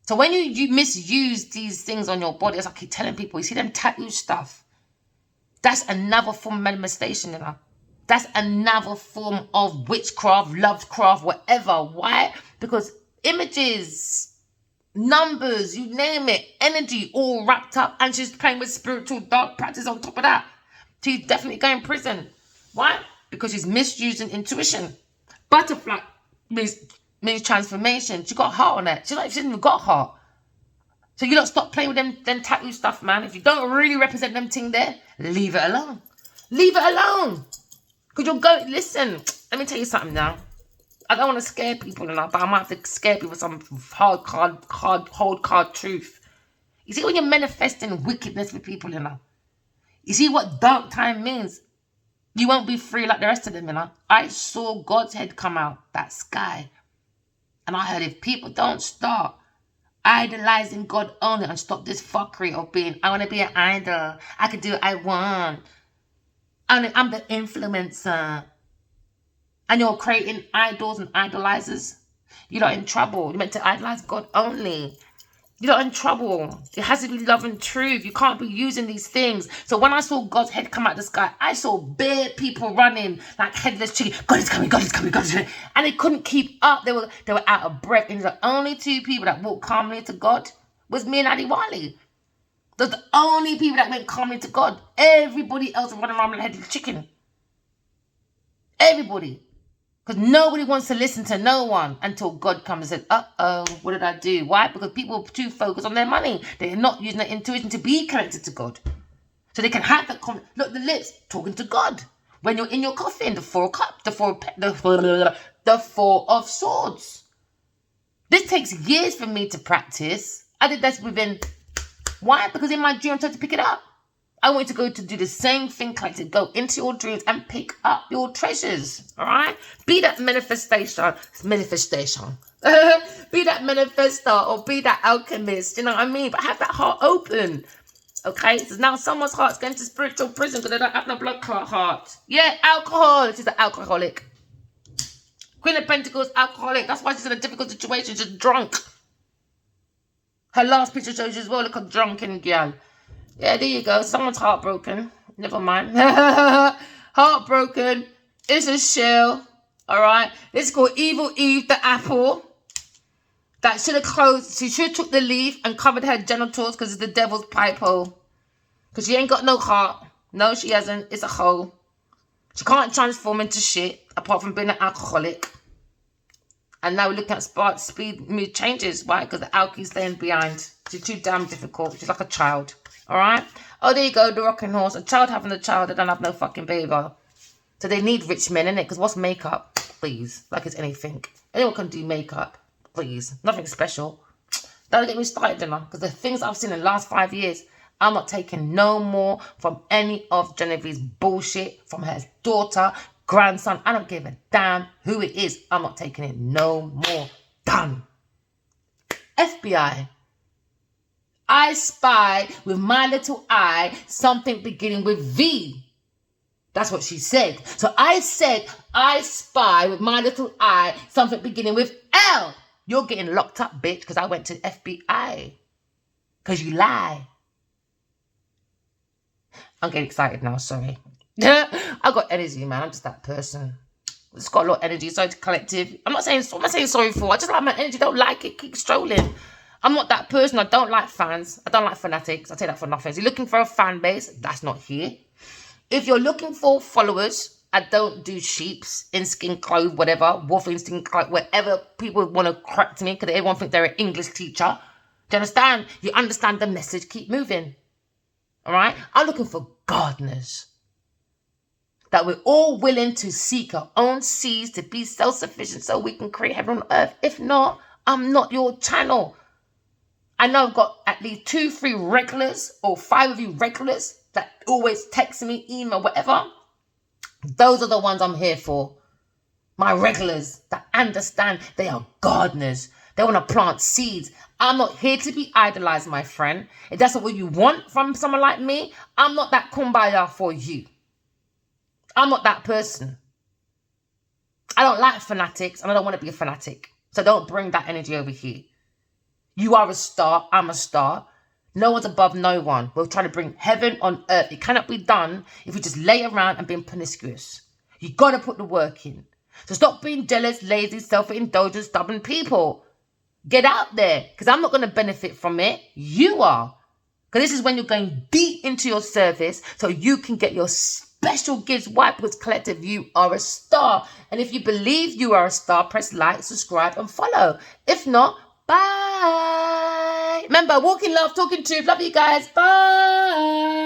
So when you misuse these things on your body, as I keep telling people, you see them tattoo stuff. That's another form of manifestation, you know. That's another form of witchcraft, lovecraft, whatever. Why? Because images, numbers, you name it, energy all wrapped up, and she's playing with spiritual dark practice on top of that. She's definitely going to prison. Why? Because she's misusing intuition. Butterfly means transformation. She got a heart on it. She hasn't even got a heart. So you don't stop playing with them tattoo stuff, man. If you don't really represent them thing there, leave it alone. Leave it alone. Because you're going, listen, let me tell you something now. I don't want to scare people, you know, but I might have to scare people with some hard card truth. You see, when you're manifesting wickedness with people, you know, you see what dark time means? You won't be free like the rest of them, you know. I saw God's head come out, that sky. And I heard if people don't start idolizing God only and stop this fuckery of being, I want to be an idol. I can do what I want. I'm the influencer. And you're creating idols and idolizers. You're not in trouble. You're meant to idolize God only. You're not in trouble. It has to be love and truth. You can't be using these things. So when I saw God's head come out of the sky, I saw bare people running like headless chicken. God is coming, God is coming, God is coming. And they couldn't keep up. They were out of breath. And the only two people that walked calmly to God was me and Adiwali. Those the only people that went calmly to God. Everybody else was running around like headless chicken. Everybody. Because nobody wants to listen to no one until God comes and says, uh-oh, what did I do? Why? Because people are too focused on their money. They're not using their intuition to be connected to God. So they can have that look, the lips talking to God. When you're in your coffin, the four of swords. This takes years for me to practice. I did that within, why? Because in my dream, I tried to pick it up. I want you to go to do the same thing, collective. Go into your dreams and pick up your treasures. All right? Be that manifestation. Be that manifestor or be that alchemist. You know what I mean? But have that heart open. Okay? So now someone's heart's going to spiritual prison because they don't have no blood clot heart. Yeah, alcohol. She's an alcoholic. Queen of Pentacles, alcoholic. That's why she's in a difficult situation. She's drunk. Her last picture shows you as well. Look at drunken girl. Yeah, there you go. Someone's heartbroken. Never mind. Heartbroken. It's a shell. All right. This is called Evil Eve, the apple. That should have closed. She should have took the leaf and covered her genitals because it's the devil's pipe hole. Because she ain't got no heart. No, she hasn't. It's a hole. She can't transform into shit apart from being an alcoholic. And now we're looking at speed mood changes. Why? Because the alky's staying behind. She's too damn difficult. She's like a child. All right? Oh, there you go. The rocking horse. A child having a child. They don't have no fucking baby. So they need rich men, innit? Because what's makeup? Please. Like it's anything. Anyone can do makeup. Please. Nothing special. Don't get me started, you know. Because the things I've seen in the last 5 years, I'm not taking no more from any of Genevieve's bullshit. From her daughter, grandson. I don't give a damn who it is. I'm not taking it no more. Done. FBI. I spy with my little eye something beginning with V. That's what she said. So I said, I spy with my little eye something beginning with L. You're getting locked up, bitch, because I went to FBI. Because you lie. I'm getting excited now, sorry. I got energy, man. I'm just that person. It's got a lot of energy. So collective. I'm not saying sorry for. I just like my energy. Don't like it. Keep strolling. I'm not that person. I don't like fans. I don't like fanatics. I take that for nothing. So you're looking for a fan base, that's not here. If you're looking for followers, I don't do sheeps in skin clothes, whatever, wolf in skin clothes, whatever people want to correct me because everyone think they're an English teacher. Do you understand? You understand the message. Keep moving. All right? I'm looking for gardeners. That we're all willing to seek our own seeds to be self-sufficient so we can create heaven on earth. If not, I'm not your channel. I know I've got at least 2, 3 regulars or 5 of you regulars that always text me, email, whatever. Those are the ones I'm here for. My regulars that understand they are gardeners. They want to plant seeds. I'm not here to be idolized, my friend. If that's what you want from someone like me, I'm not that kumbaya for you. I'm not that person. I don't like fanatics and I don't want to be a fanatic. So don't bring that energy over here. You are a star. I'm a star. No one's above no one. We're trying to bring heaven on earth. It cannot be done if we just lay around and being promiscuous. You got to put the work in. So stop being jealous, lazy, self-indulgent, stubborn people. Get out there because I'm not going to benefit from it. You are. Because this is when you're going deep into your service so you can get your special gifts. Why? Because collective, you are a star. And if you believe you are a star, press like, subscribe and follow. If not, bye. Remember, walking love, talking truth. Love you guys. Bye.